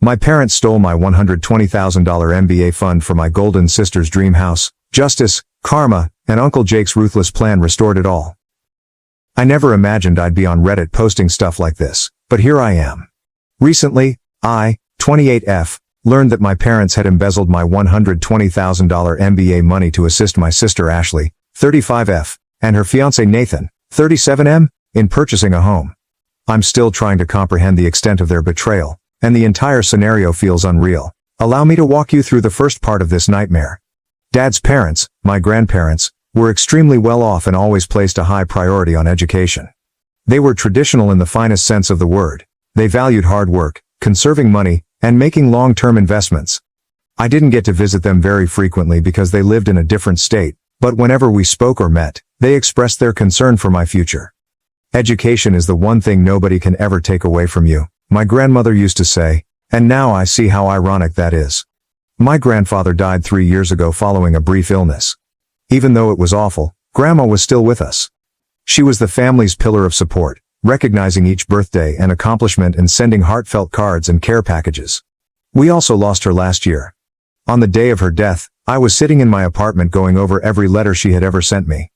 My parents stole my $120,000 MBA fund for my golden sister's dream house. Justice, karma, and Uncle Jake's ruthless plan restored it all. I never imagined I'd be on Reddit posting stuff like this, but here I am. Recently, I, 28F, learned that my parents had embezzled my $120,000 MBA money to assist my sister Ashley, 35F, and her fiancé Nathan, 37M, in purchasing a home. I'm still trying to comprehend the extent of their betrayal, and the entire scenario feels unreal. Allow me to walk you through the first part of this nightmare. Dad's parents, my grandparents, were extremely well off and always placed a high priority on education. They were traditional in the finest sense of the word. They valued hard work, conserving money, and making long-term investments. I didn't get to visit them very frequently because they lived in a different state, but whenever we spoke or met, they expressed their concern for my future. Education is the one thing nobody can ever take away from you, my grandmother used to say, and now I see how ironic that is. My grandfather died 3 years ago following a brief illness. Even though it was awful, Grandma was still with us. She was the family's pillar of support, recognizing each birthday and accomplishment and sending heartfelt cards and care packages. We also lost her last year. On the day of her death, I was sitting in my apartment going over every letter she had ever sent me.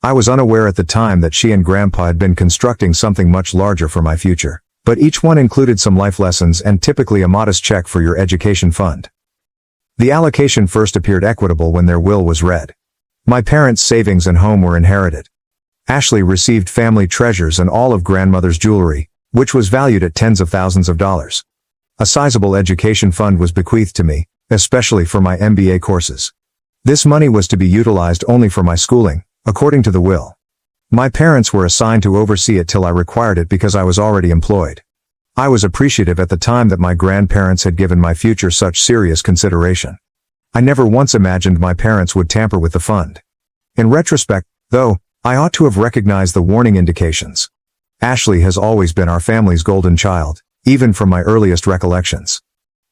I was unaware at the time that she and Grandpa had been constructing something much larger for my future, but each one included some life lessons and typically a modest check for your education fund. The allocation first appeared equitable when their will was read. My parents' savings and home were inherited. Ashley received family treasures and all of grandmother's jewelry, which was valued at tens of thousands of dollars. A sizable education fund was bequeathed to me, especially for my MBA courses. This money was to be utilized only for my schooling, according to the will. My parents were assigned to oversee it till I required it because I was already employed. I was appreciative at the time that my grandparents had given my future such serious consideration. I never once imagined my parents would tamper with the fund. In retrospect, though, I ought to have recognized the warning indications. Ashley has always been our family's golden child, even from my earliest recollections.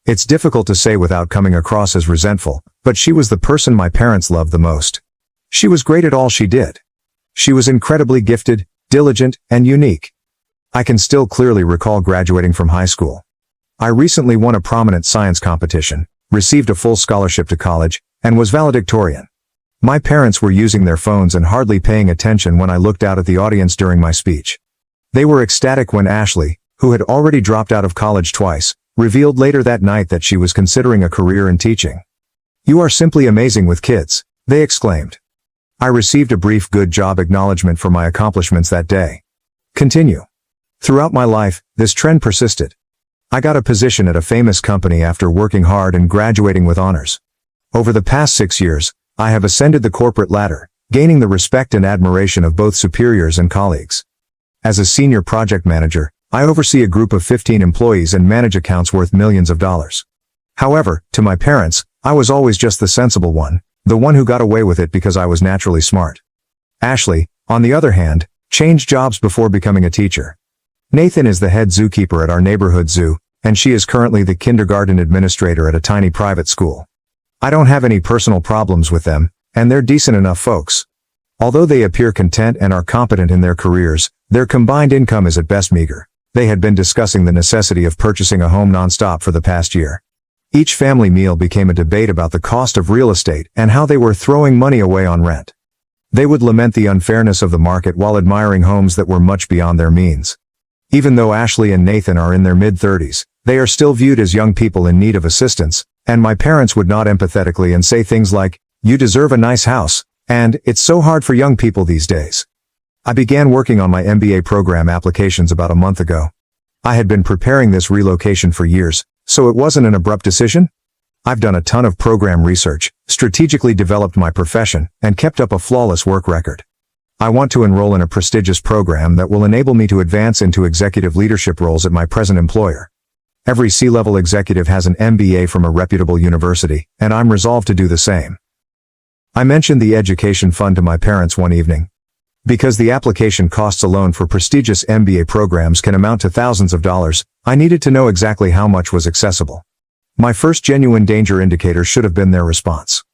It's difficult to say without coming across as resentful, but she was the person my parents loved the most. She was great at all she did. She was incredibly gifted, diligent, and unique. I can still clearly recall graduating from high school. I recently won a prominent science competition, received a full scholarship to college, and was valedictorian. My parents were using their phones and hardly paying attention when I looked out at the audience during my speech. They were ecstatic when Ashley, who had already dropped out of college twice, revealed later that night that she was considering a career in teaching. "You are simply amazing with kids," they exclaimed. I received a brief good job acknowledgement for my accomplishments that day. Continue. Throughout my life, this trend persisted. I got a position at a famous company after working hard and graduating with honors. Over the past 6 years, I have ascended the corporate ladder, gaining the respect and admiration of both superiors and colleagues. As a senior project manager, I oversee a group of 15 employees and manage accounts worth millions of dollars. However, to my parents, I was always just the sensible one, the one who got away with it because I was naturally smart. Ashley, on the other hand, changed jobs before becoming a teacher. Nathan is the head zookeeper at our neighborhood zoo, and she is currently the kindergarten administrator at a tiny private school. I don't have any personal problems with them, and they're decent enough folks. Although they appear content and are competent in their careers, their combined income is at best meager. They had been discussing the necessity of purchasing a home nonstop for the past year. Each family meal became a debate about the cost of real estate and how they were throwing money away on rent. They would lament the unfairness of the market while admiring homes that were much beyond their means. Even though Ashley and Nathan are in their mid-30s, they are still viewed as young people in need of assistance, and my parents would nod empathetically and say things like, "You deserve a nice house," and "It's so hard for young people these days." I began working on my MBA program applications about a month ago. I had been preparing this relocation for years, so it wasn't an abrupt decision. I've done a ton of program research, strategically developed my profession, and kept up a flawless work record. I want to enroll in a prestigious program that will enable me to advance into executive leadership roles at my present employer. Every C-level executive has an MBA from a reputable university, and I'm resolved to do the same. I mentioned the education fund to my parents one evening. Because the application costs alone for prestigious MBA programs can amount to thousands of dollars, I needed to know exactly how much was accessible. My first genuine danger indicator should have been their response.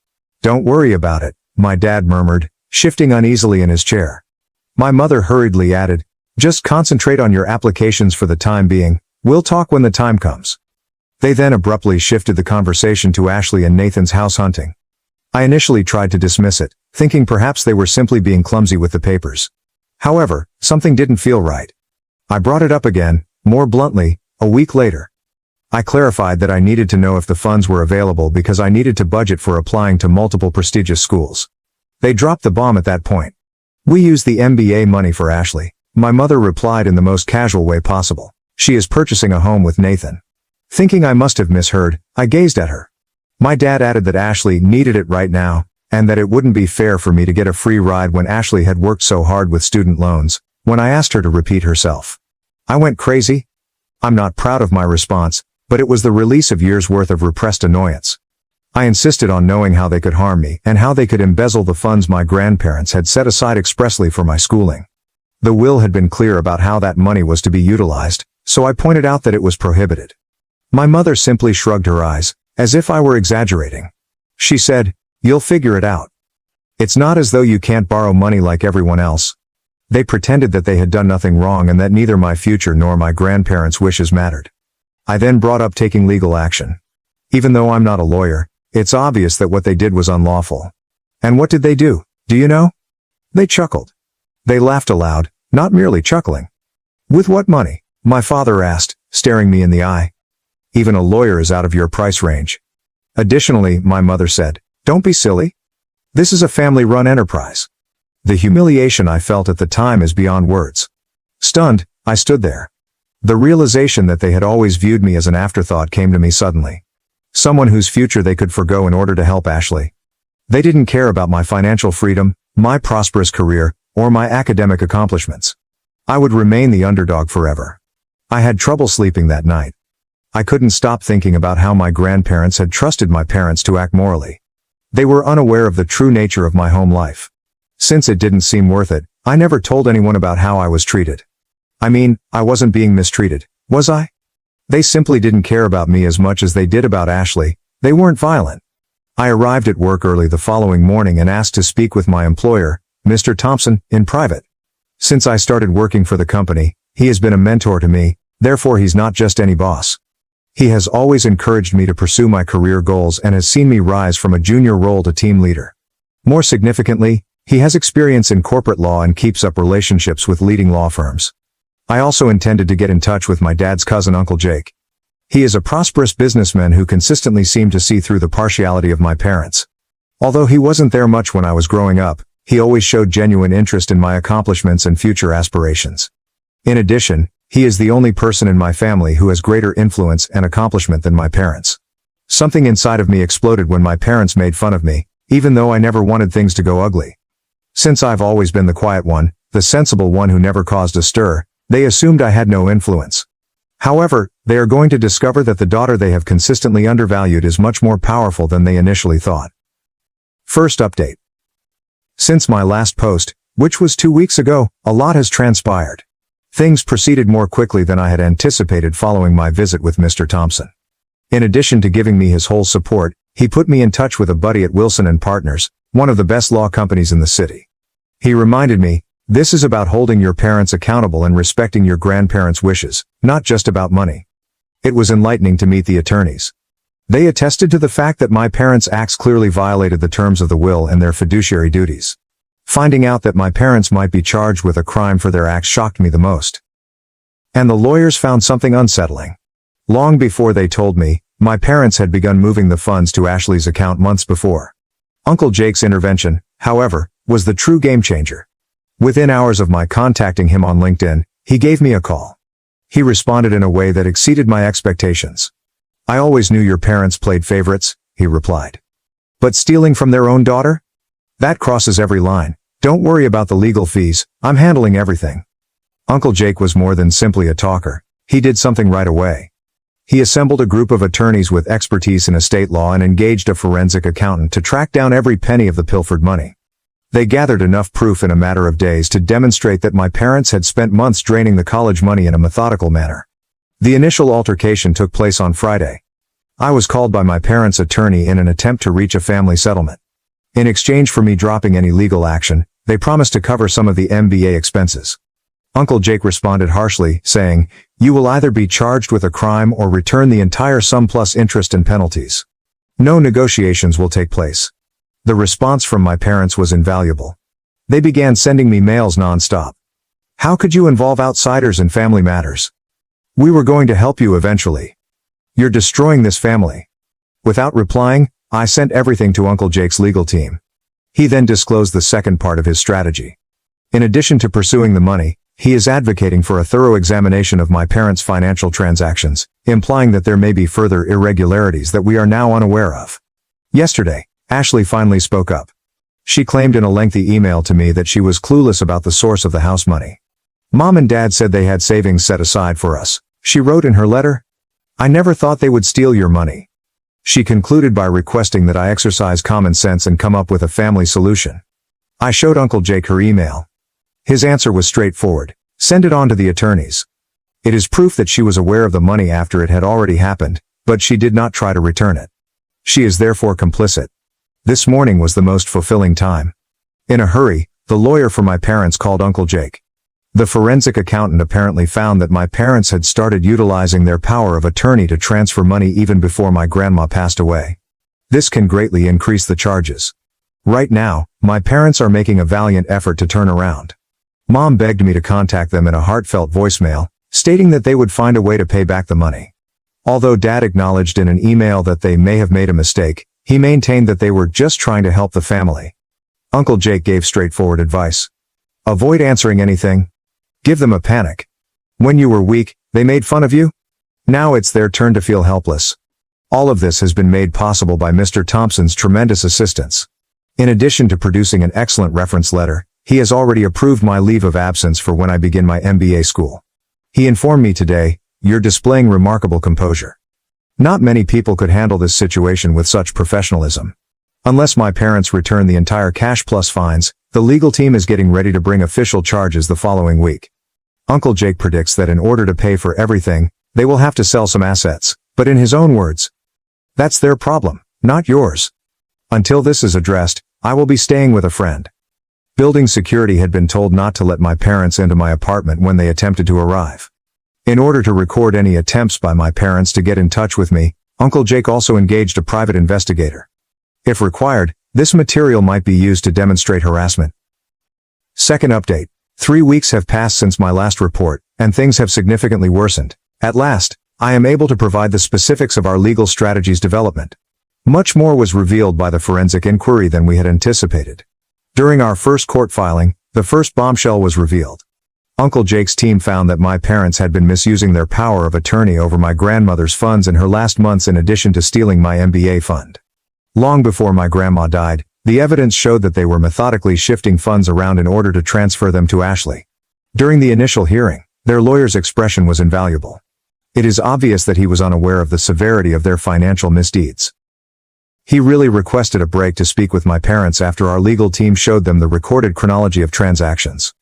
"Don't worry about it," my dad murmured, shifting uneasily in his chair. My mother hurriedly added, "Just concentrate on your applications for the time being. We'll talk when the time comes." They then abruptly shifted the conversation to Ashley and Nathan's house hunting. I initially tried to dismiss it, thinking perhaps they were simply being clumsy with the papers. However, something didn't feel right. I brought it up again, more bluntly, a week later. I clarified that I needed to know if the funds were available because I needed to budget for applying to multiple prestigious schools. They dropped the bomb at that point. We used the MBA money for Ashley. My mother replied in the most casual way possible. She is purchasing a home with Nathan. Thinking I must have misheard, I gazed at her. My dad added that Ashley needed it right now, and that it wouldn't be fair for me to get a free ride when Ashley had worked so hard with student loans, when I asked her to repeat herself. I went crazy. I'm not proud of my response, but it was the release of years' worth of repressed annoyance. I insisted on knowing how they could harm me and how they could embezzle the funds my grandparents had set aside expressly for my schooling. The will had been clear about how that money was to be utilized, so I pointed out that it was prohibited. My mother simply shrugged her eyes, as if I were exaggerating. She said, "You'll figure it out. It's not as though you can't borrow money like everyone else." They pretended that they had done nothing wrong and that neither my future nor my grandparents' wishes mattered. I then brought up taking legal action. Even though I'm not a lawyer, it's obvious that what they did was unlawful. And what did they do, do you know? They chuckled. They laughed aloud, not merely chuckling. "With what money?" my father asked, staring me in the eye. "Even a lawyer is out of your price range." Additionally, my mother said, "Don't be silly. This is a family-run enterprise." The humiliation I felt at the time is beyond words. Stunned, I stood there. The realization that they had always viewed me as an afterthought came to me suddenly. Someone whose future they could forgo in order to help Ashley. They didn't care about my financial freedom, my prosperous career, or my academic accomplishments. I would remain the underdog forever. I had trouble sleeping that night. I couldn't stop thinking about how my grandparents had trusted my parents to act morally. They were unaware of the true nature of my home life. Since it didn't seem worth it, I never told anyone about how I was treated. I mean, I wasn't being mistreated, was I? They simply didn't care about me as much as they did about Ashley. They weren't violent. I arrived at work early the following morning and asked to speak with my employer, Mr. Thompson, in private. Since I started working for the company, he has been a mentor to me, therefore he's not just any boss. He has always encouraged me to pursue my career goals and has seen me rise from a junior role to team leader. More significantly, he has experience in corporate law and keeps up relationships with leading law firms. I also intended to get in touch with my dad's cousin Uncle Jake. He is a prosperous businessman who consistently seemed to see through the partiality of my parents. Although he wasn't there much when I was growing up, he always showed genuine interest in my accomplishments and future aspirations. In addition, he is the only person in my family who has greater influence and accomplishment than my parents. Something inside of me exploded when my parents made fun of me, even though I never wanted things to go ugly. Since I've always been the quiet one, the sensible one who never caused a stir, they assumed I had no influence. However, they are going to discover that the daughter they have consistently undervalued is much more powerful than they initially thought. First update. Since my last post, which was 2 weeks ago, a lot has transpired. Things proceeded more quickly than I had anticipated following my visit with Mr. Thompson. In addition to giving me his whole support, he put me in touch with a buddy at Wilson & Partners, one of the best law companies in the city. He reminded me, this is about holding your parents accountable and respecting your grandparents' wishes, not just about money. It was enlightening to meet the attorneys. They attested to the fact that my parents' acts clearly violated the terms of the will and their fiduciary duties. Finding out that my parents might be charged with a crime for their acts shocked me the most. And the lawyers found something unsettling. Long before they told me, my parents had begun moving the funds to Ashley's account months before. Uncle Jake's intervention, however, was the true game changer. Within hours of my contacting him on LinkedIn, he gave me a call. He responded in a way that exceeded my expectations. "I always knew your parents played favorites," he replied. "But stealing from their own daughter? That crosses every line. Don't worry about the legal fees, I'm handling everything." Uncle Jake was more than simply a talker. He did something right away. He assembled a group of attorneys with expertise in estate law and engaged a forensic accountant to track down every penny of the pilfered money. They gathered enough proof in a matter of days to demonstrate that my parents had spent months draining the college money in a methodical manner. The initial altercation took place on Friday. I was called by my parents' attorney in an attempt to reach a family settlement. In exchange for me dropping any legal action, they promised to cover some of the MBA expenses. Uncle Jake responded harshly, saying, "You will either be charged with a crime or return the entire sum plus interest and penalties. No negotiations will take place." The response from my parents was invaluable. They began sending me mails non-stop. "How could you involve outsiders in family matters? We were going to help you eventually. You're destroying this family." Without replying, I sent everything to Uncle Jake's legal team. He then disclosed the second part of his strategy. In addition to pursuing the money, he is advocating for a thorough examination of my parents' financial transactions, implying that there may be further irregularities that we are now unaware of. Yesterday, Ashley finally spoke up. She claimed in a lengthy email to me that she was clueless about the source of the house money. "Mom and Dad said they had savings set aside for us," she wrote in her letter. "I never thought they would steal your money." She concluded by requesting that I exercise common sense and come up with a family solution. I showed Uncle Jake her email. His answer was straightforward: "Send it on to the attorneys." It is proof that she was aware of the money after it had already happened, but she did not try to return it. She is therefore complicit. This morning was the most fulfilling time. In a hurry, the lawyer for my parents called Uncle Jake. The forensic accountant apparently found that my parents had started utilizing their power of attorney to transfer money even before my grandma passed away. This can greatly increase the charges. Right now, my parents are making a valiant effort to turn around. Mom begged me to contact them in a heartfelt voicemail, stating that they would find a way to pay back the money. Although Dad acknowledged in an email that they may have made a mistake, he maintained that they were just trying to help the family. Uncle Jake gave straightforward advice. Avoid answering anything. Give them a panic. When you were weak, they made fun of you? Now it's their turn to feel helpless. All of this has been made possible by Mr. Thompson's tremendous assistance. In addition to producing an excellent reference letter, he has already approved my leave of absence for when I begin my MBA school. He informed me today, "You're displaying remarkable composure." Not many people could handle this situation with such professionalism. Unless my parents return the entire cash plus fines, the legal team is getting ready to bring official charges the following week. Uncle Jake predicts that in order to pay for everything, they will have to sell some assets, but in his own words, "That's their problem, not yours. Until this is addressed, I will be staying with a friend." Building security had been told not to let my parents into my apartment when they attempted to arrive. In order to record any attempts by my parents to get in touch with me, Uncle Jake also engaged a private investigator. If required, this material might be used to demonstrate harassment. Second update. 3 weeks have passed since my last report, and things have significantly worsened. At last, I am able to provide the specifics of our legal strategies development. Much more was revealed by the forensic inquiry than we had anticipated. During our first court filing, the first bombshell was revealed. Uncle Jake's team found that my parents had been misusing their power of attorney over my grandmother's funds in her last months in addition to stealing my MBA fund. Long before my grandma died, the evidence showed that they were methodically shifting funds around in order to transfer them to Ashley. During the initial hearing, their lawyer's expression was invaluable. It is obvious that he was unaware of the severity of their financial misdeeds. He really requested a break to speak with my parents after our legal team showed them the recorded chronology of transactions.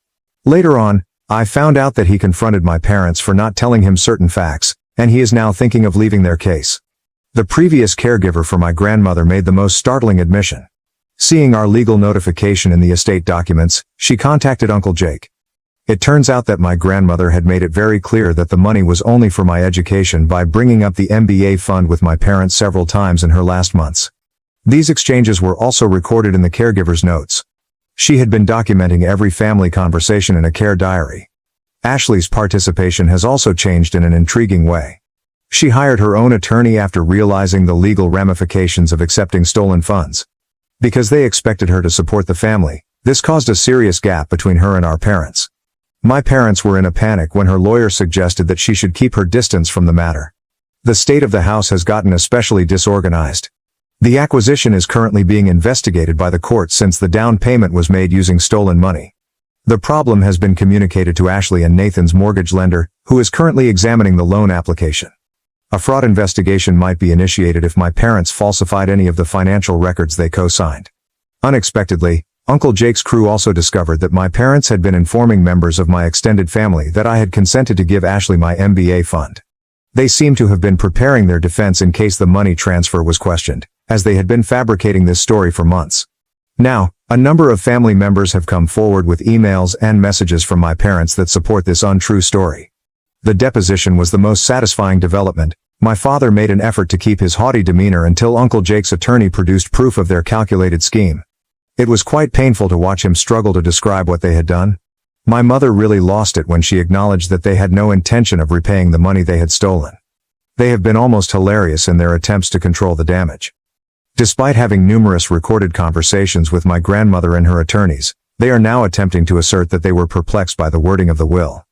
Later on, I found out that he confronted my parents for not telling him certain facts, and he is now thinking of leaving their case. The previous caregiver for my grandmother made the most startling admission. Seeing our legal notification in the estate documents, she contacted Uncle Jake. It turns out that my grandmother had made it very clear that the money was only for my education by bringing up the MBA fund with my parents several times in her last months. These exchanges were also recorded in the caregiver's notes. She had been documenting every family conversation in a care diary. Ashley's participation has also changed in an intriguing way. She hired her own attorney after realizing the legal ramifications of accepting stolen funds. Because they expected her to support the family, this caused a serious gap between her and our parents. My parents were in a panic when her lawyer suggested that she should keep her distance from the matter. The state of the house has gotten especially disorganized. The acquisition is currently being investigated by the court since the down payment was made using stolen money. The problem has been communicated to Ashley and Nathan's mortgage lender, who is currently examining the loan application. A fraud investigation might be initiated if my parents falsified any of the financial records they co-signed. Unexpectedly, Uncle Jake's crew also discovered that my parents had been informing members of my extended family that I had consented to give Ashley my MBA fund. They seemed to have been preparing their defense in case the money transfer was questioned, as they had been fabricating this story for months. Now, a number of family members have come forward with emails and messages from my parents that support this untrue story. The deposition was the most satisfying development. My father made an effort to keep his haughty demeanor until Uncle Jake's attorney produced proof of their calculated scheme. It was quite painful to watch him struggle to describe what they had done. My mother really lost it when she acknowledged that they had no intention of repaying the money they had stolen. They have been almost hilarious in their attempts to control the damage. Despite having numerous recorded conversations with my grandmother and her attorneys, they are now attempting to assert that they were perplexed by the wording of the will.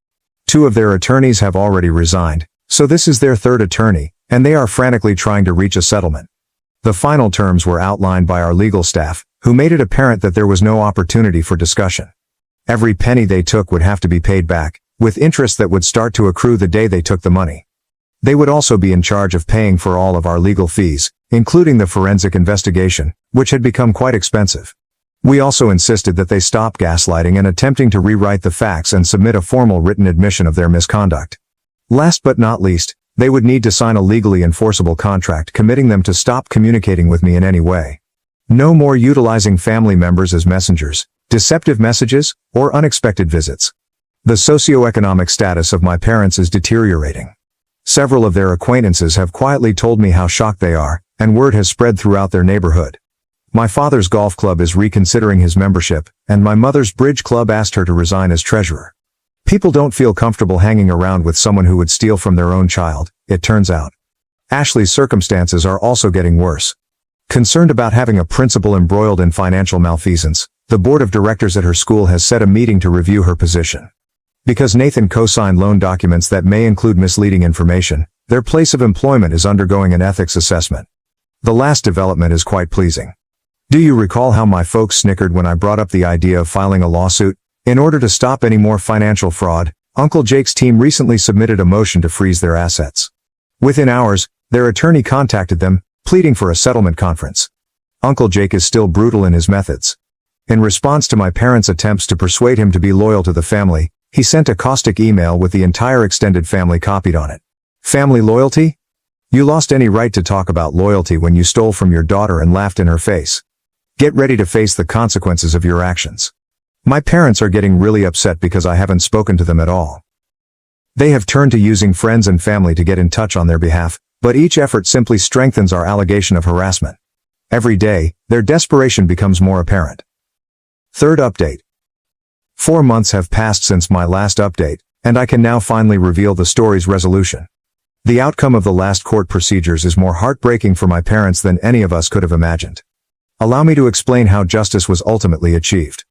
2 of their attorneys have already resigned, so this is their 3rd attorney, and they are frantically trying to reach a settlement. The final terms were outlined by our legal staff, who made it apparent that there was no opportunity for discussion. Every penny they took would have to be paid back, with interest that would start to accrue the day they took the money. They would also be in charge of paying for all of our legal fees, including the forensic investigation, which had become quite expensive. We also insisted that they stop gaslighting and attempting to rewrite the facts and submit a formal written admission of their misconduct. Last but not least, they would need to sign a legally enforceable contract committing them to stop communicating with me in any way. No more utilizing family members as messengers, deceptive messages, or unexpected visits. The socioeconomic status of my parents is deteriorating. Several of their acquaintances have quietly told me how shocked they are, and word has spread throughout their neighborhood. My father's golf club is reconsidering his membership, and my mother's bridge club asked her to resign as treasurer. People don't feel comfortable hanging around with someone who would steal from their own child, it turns out. Ashley's circumstances are also getting worse. Concerned about having a principal embroiled in financial malfeasance, the board of directors at her school has set a meeting to review her position. Because Nathan co-signed loan documents that may include misleading information, their place of employment is undergoing an ethics assessment. The last development is quite pleasing. Do you recall how my folks snickered when I brought up the idea of filing a lawsuit? In order to stop any more financial fraud, Uncle Jake's team recently submitted a motion to freeze their assets. Within hours, their attorney contacted them, pleading for a settlement conference. Uncle Jake is still brutal in his methods. In response to my parents' attempts to persuade him to be loyal to the family, he sent a caustic email with the entire extended family copied on it. Family loyalty? You lost any right to talk about loyalty when you stole from your daughter and laughed in her face. Get ready to face the consequences of your actions. My parents are getting really upset because I haven't spoken to them at all. They have turned to using friends and family to get in touch on their behalf, but each effort simply strengthens our allegation of harassment. Every day, their desperation becomes more apparent. 3rd update. 4 months have passed since my last update, and I can now finally reveal the story's resolution. The outcome of the last court procedures is more heartbreaking for my parents than any of us could have imagined. Allow me to explain how justice was ultimately achieved.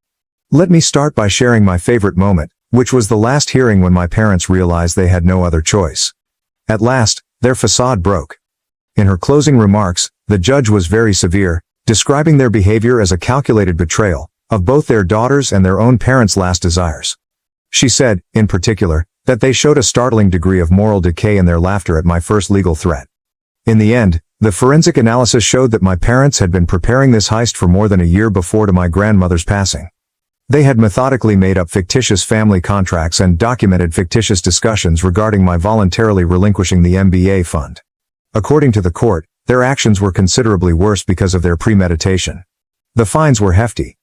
Let me start by sharing my favorite moment, which was the last hearing when my parents realized they had no other choice. At last, their facade broke. In her closing remarks, the judge was very severe, describing their behavior as a calculated betrayal of both their daughters and their own parents' last desires. She said, in particular, that they showed a startling degree of moral decay in their laughter at my first legal threat. In the end, the forensic analysis showed that my parents had been preparing this heist for more than a year before to my grandmother's passing. They had methodically made up fictitious family contracts and documented fictitious discussions regarding my voluntarily relinquishing the MBA fund. According to the court, their actions were considerably worse because of their premeditation. The fines were hefty.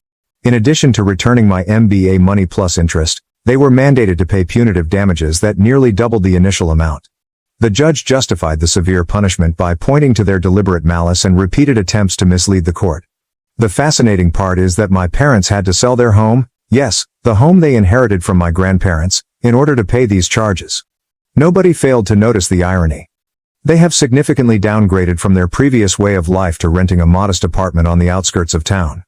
In addition to returning my MBA money plus interest, they were mandated to pay punitive damages that nearly doubled the initial amount. The judge justified the severe punishment by pointing to their deliberate malice and repeated attempts to mislead the court. The fascinating part is that my parents had to sell their home, yes, the home they inherited from my grandparents, in order to pay these charges. Nobody failed to notice the irony. They have significantly downgraded from their previous way of life to renting a modest apartment on the outskirts of town.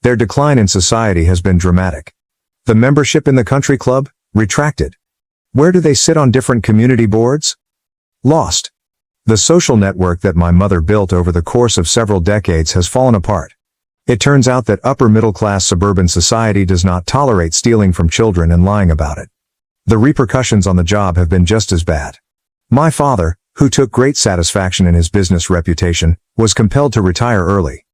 Their decline in society has been dramatic. The membership in the country club? Retracted. Where do they sit on different community boards? Lost. The social network that my mother built over the course of several decades has fallen apart. It turns out that upper-middle-class suburban society does not tolerate stealing from children and lying about it. The repercussions on the job have been just as bad. My father, who took great satisfaction in his business reputation, was compelled to retire early.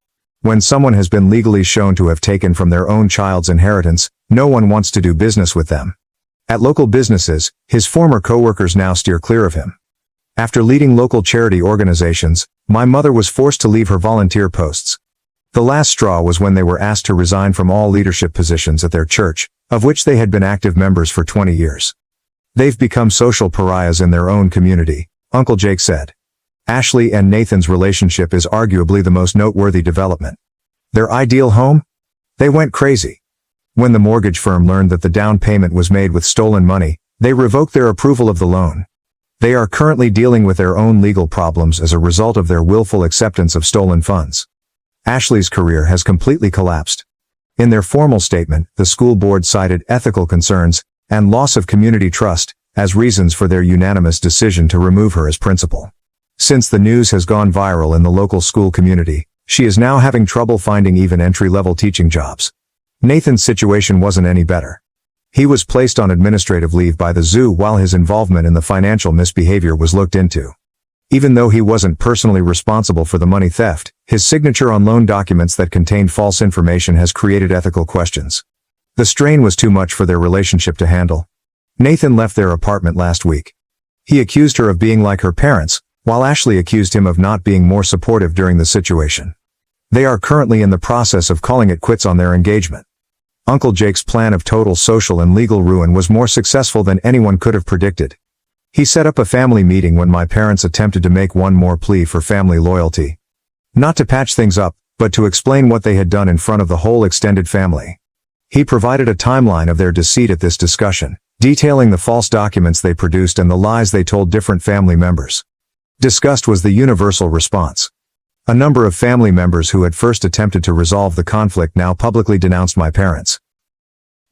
When someone has been legally shown to have taken from their own child's inheritance, no one wants to do business with them. At local businesses, his former co-workers now steer clear of him. After leading local charity organizations, my mother was forced to leave her volunteer posts. The last straw was when they were asked to resign from all leadership positions at their church, of which they had been active members for 20 years. They've become social pariahs in their own community, Uncle Jake said. Ashley and Nathan's relationship is arguably the most noteworthy development. Their ideal home? They went crazy. When the mortgage firm learned that the down payment was made with stolen money, they revoked their approval of the loan. They are currently dealing with their own legal problems as a result of their willful acceptance of stolen funds. Ashley's career has completely collapsed. In their formal statement, the school board cited ethical concerns and loss of community trust as reasons for their unanimous decision to remove her as principal. Since the news has gone viral in the local school community, she is now having trouble finding even entry-level teaching jobs. Nathan's situation wasn't any better. He was placed on administrative leave by the zoo while his involvement in the financial misbehavior was looked into. Even though he wasn't personally responsible for the money theft, his signature on loan documents that contained false information has created ethical questions. The strain was too much for their relationship to handle. Nathan left their apartment last week. He accused her of being like her parents, while Ashley accused him of not being more supportive during the situation. They are currently in the process of calling it quits on their engagement. Uncle Jake's plan of total social and legal ruin was more successful than anyone could have predicted. He set up a family meeting when my parents attempted to make one more plea for family loyalty. Not to patch things up, but to explain what they had done in front of the whole extended family. He provided a timeline of their deceit at this discussion, detailing the false documents they produced and the lies they told different family members. Disgust was the universal response. A number of family members who had first attempted to resolve the conflict now publicly denounced my parents.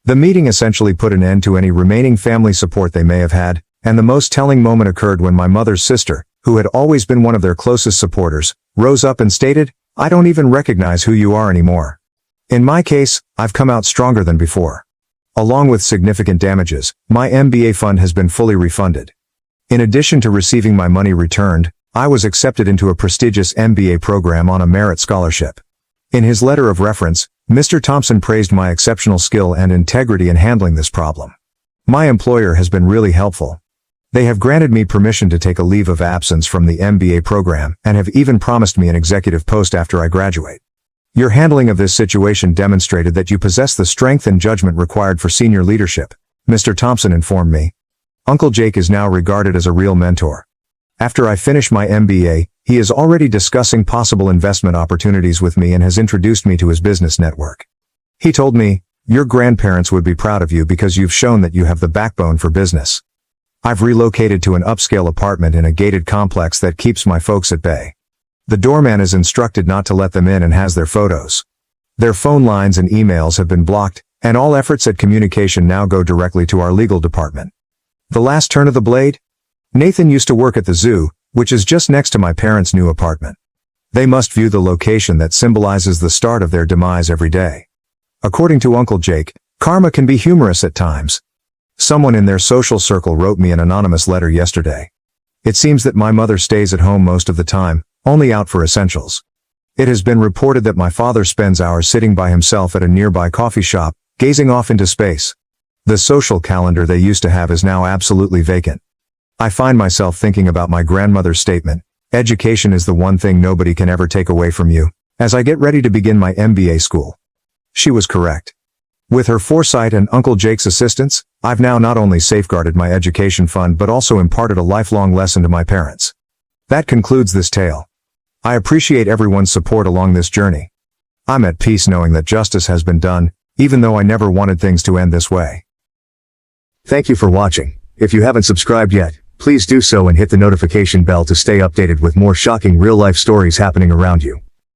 The meeting essentially put an end to any remaining family support they may have had, and the most telling moment occurred when my mother's sister, who had always been one of their closest supporters, rose up and stated, "I don't even recognize who you are anymore. In my case, I've come out stronger than before. Along with significant damages, my MBA fund has been fully refunded. In addition to receiving my money returned, I was accepted into a prestigious MBA program on a merit scholarship." In his letter of reference, Mr. Thompson praised my exceptional skill and integrity in handling this problem. My employer has been really helpful. They have granted me permission to take a leave of absence from the MBA program and have even promised me an executive post after I graduate. Your handling of this situation demonstrated that you possess the strength and judgment required for senior leadership, Mr. Thompson informed me. Uncle Jake is now regarded as a real mentor. After I finish my MBA, he is already discussing possible investment opportunities with me and has introduced me to his business network. He told me, "Your grandparents would be proud of you because you've shown that you have the backbone for business." I've relocated to an upscale apartment in a gated complex that keeps my folks at bay. The doorman is instructed not to let them in and has their photos. Their phone lines and emails have been blocked, and all efforts at communication now go directly to our legal department. The last turn of the blade? Nathan used to work at the zoo, which is just next to my parents' new apartment. They must view the location that symbolizes the start of their demise every day. According to Uncle Jake, karma can be humorous at times. Someone in their social circle wrote me an anonymous letter yesterday. It seems that my mother stays at home most of the time, only out for essentials. It has been reported that my father spends hours sitting by himself at a nearby coffee shop, gazing off into space. The social calendar they used to have is now absolutely vacant. I find myself thinking about my grandmother's statement, "Education is the one thing nobody can ever take away from you," as I get ready to begin my MBA school. She was correct. With her foresight and Uncle Jake's assistance, I've now not only safeguarded my education fund but also imparted a lifelong lesson to my parents. That concludes this tale. I appreciate everyone's support along this journey. I'm at peace knowing that justice has been done, even though I never wanted things to end this way. Thank you for watching. If you haven't subscribed yet, please do so and hit the notification bell to stay updated with more shocking real-life stories happening around you.